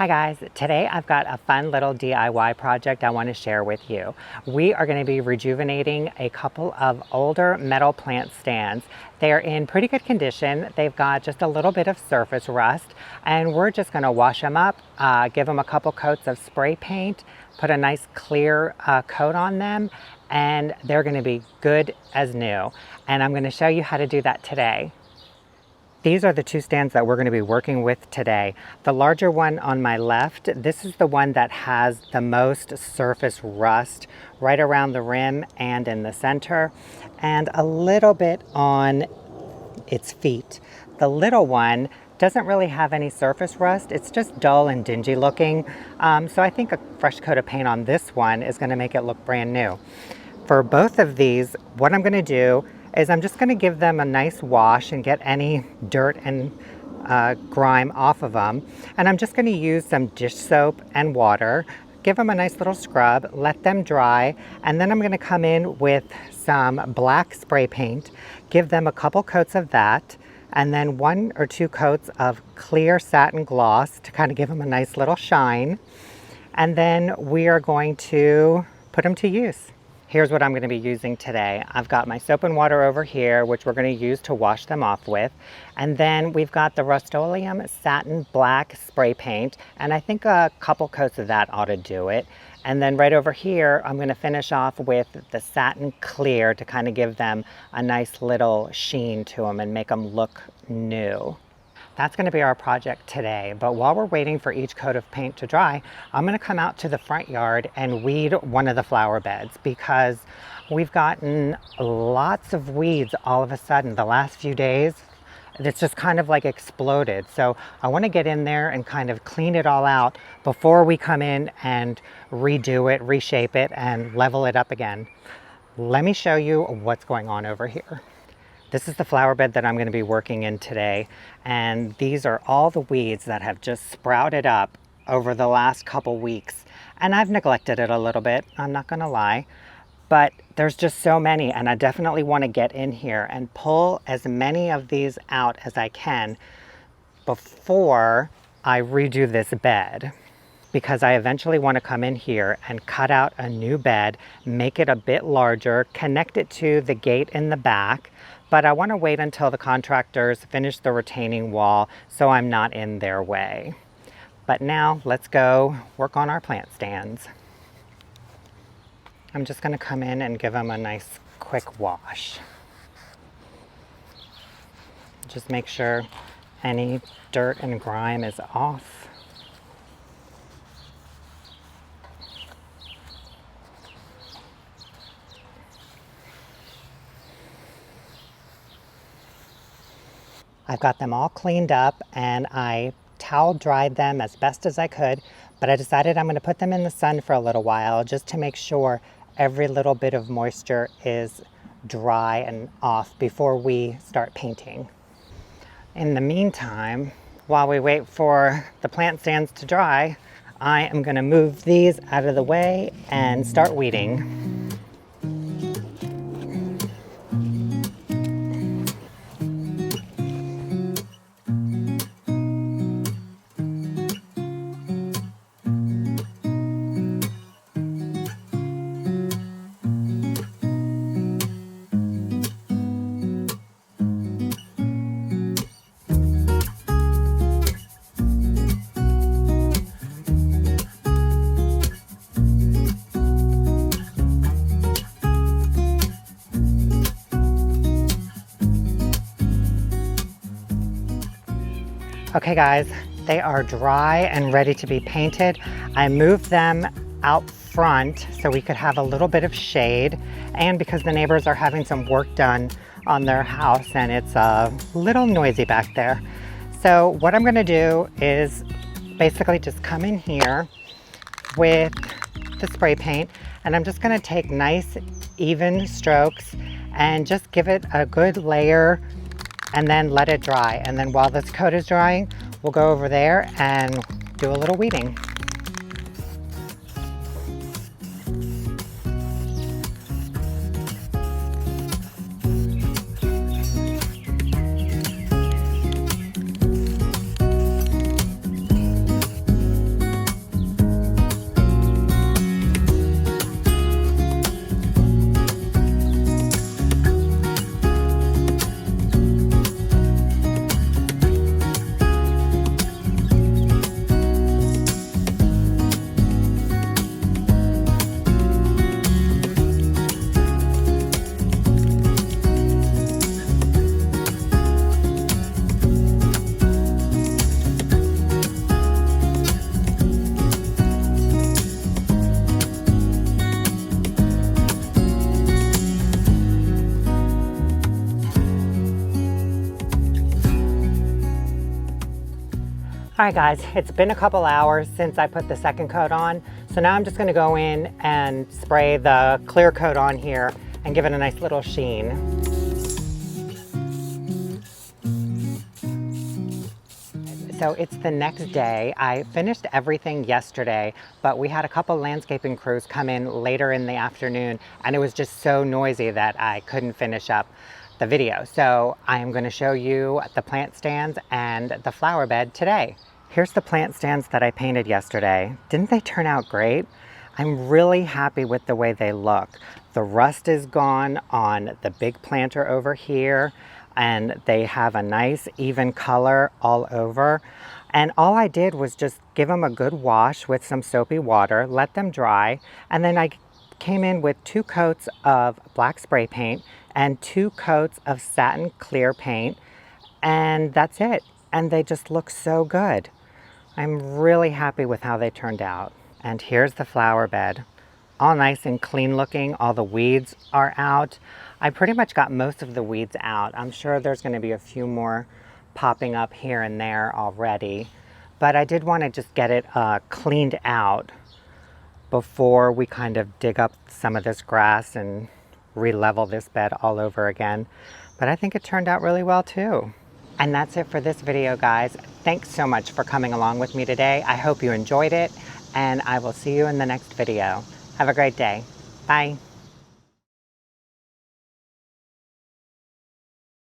Hi guys, today I've got a fun little DIY project I want to share with you. We are going to be rejuvenating a couple of older metal plant stands. They're in pretty good condition. They've got just a little bit of surface rust, and we're just going to wash them up, give them a couple coats of spray paint, put a nice clear coat on them, and they're going to be good as new. And I'm going to show you how to do that today. These are the two stands that we're going to be working with today. The larger one on my left, this is the one that has the most surface rust right around the rim and in the center, and a little bit on its feet. The little one doesn't really have any surface rust. It's just dull and dingy looking. So I think a fresh coat of paint on this one is going to make it look brand new. For both of these, what I'm going to do is I'm just going to give them a nice wash and get any dirt and grime off of them. And I'm just going to use some dish soap and water, give them a nice little scrub, let them dry, and then I'm going to come in with some black spray paint, give them a couple coats of that, and then 1 or 2 coats of clear satin gloss to kind of give them a nice little shine. And then we are going to put them to use. Here's what I'm going to be using today. I've got my soap and water over here, which we're going to use to wash them off with. And then we've got the Rust-Oleum Satin Black spray paint, and I think a couple coats of that ought to do it. And then right over here, I'm going to finish off with the Satin Clear to kind of give them a nice little sheen to them and make them look new. That's going to be our project today, but while we're waiting for each coat of paint to dry, I'm going to come out to the front yard and weed one of the flower beds because we've gotten lots of weeds all of a sudden the last few days. It's just kind of like exploded. So I want to get in there and kind of clean it all out before we come in and redo it, reshape it, and level it up again. Let me show you what's going on over here. This is the flower bed that I'm going to be working in today, and these are all the weeds that have just sprouted up over the last couple weeks. And I've neglected it a little bit, I'm not going to lie, but there's just so many, and I definitely want to get in here and pull as many of these out as I can before I redo this bed, because I eventually want to come in here and cut out a new bed, make it a bit larger, connect it to the gate in the back. But I want to wait until the contractors finish the retaining wall so I'm not in their way. But now let's go work on our plant stands. I'm just going to come in and give them a nice quick wash. Just make sure any dirt and grime is off. I've got them all cleaned up and I towel dried them as best as I could, but I decided I'm going to put them in the sun for a little while just to make sure every little bit of moisture is dry and off before we start painting. In the meantime, while we wait for the plant stands to dry, I am going to move these out of the way and start weeding. Okay guys, they are dry and ready to be painted. I moved them out front so we could have a little bit of shade, and because the neighbors are having some work done on their house and it's a little noisy back there. So what I'm gonna do is basically just come in here with the spray paint, and I'm just gonna take nice even strokes and just give it a good layer and then let it dry. And then while this coat is drying, we'll go over there and do a little weeding. All right guys, it's been a couple hours since I put the second coat on. So now I'm just gonna go in and spray the clear coat on here and give it a nice little sheen. So it's the next day. I finished everything yesterday, but we had a couple landscaping crews come in later in the afternoon and it was just so noisy that I couldn't finish up the video. So I am going to show you the plant stands and the flower bed today. Here's the plant stands that I painted yesterday. Didn't they turn out great? I'm really happy with the way they look. The rust is gone on the big planter over here, and they have a nice even color all over. And all I did was just give them a good wash with some soapy water, let them dry, and then I came in with 2 coats of black spray paint and 2 coats of satin clear paint, and that's it. And they just look so good. I'm really happy with how they turned out. And here's the flower bed. All nice and clean looking. All the weeds are out. I pretty much got most of the weeds out. I'm sure there's going to be a few more popping up here and there already. But I did want to just get it cleaned out before we kind of dig up some of this grass and re-level this bed all over again. But I think it turned out really well too. And that's it for this video, guys. Thanks so much for coming along with me today. I hope you enjoyed it, and I will see you in the next video. Have a great day. Bye.